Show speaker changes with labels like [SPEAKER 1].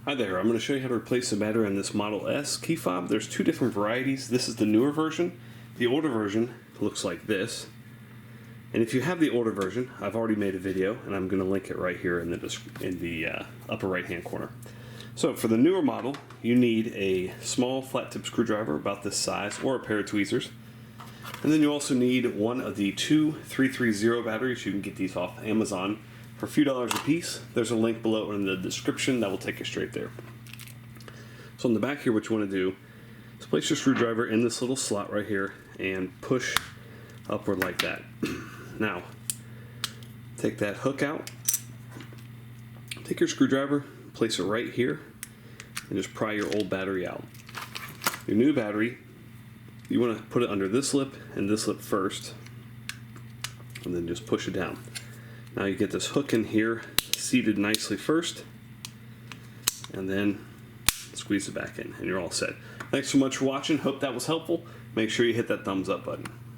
[SPEAKER 1] Hi there, I'm going to show you how to replace the battery on this Model S key fob. There's two different varieties. This is the newer version. The older version looks like this. And if you have the older version, I've already made a video, and I'm going to link it right here in the upper right hand corner. So for the newer model, you need a small flat tip screwdriver about this size, or a pair of tweezers. And then you also need one of the two 330 batteries. You can get these off Amazon for a few dollars a piece. There's a link below in the description that will take you straight there. So on the back here, what you want to do is place your screwdriver in this little slot right here and push upward like that. Now, take that hook out, take your screwdriver, place it right here, and just pry your old battery out. Your new battery, you want to put it under this lip and this lip first, and then just push it down. Now you get this hook in here seated nicely first, and then squeeze it back in, and you're all set. Thanks so much for watching. Hope that was helpful. Make sure you hit that thumbs up button.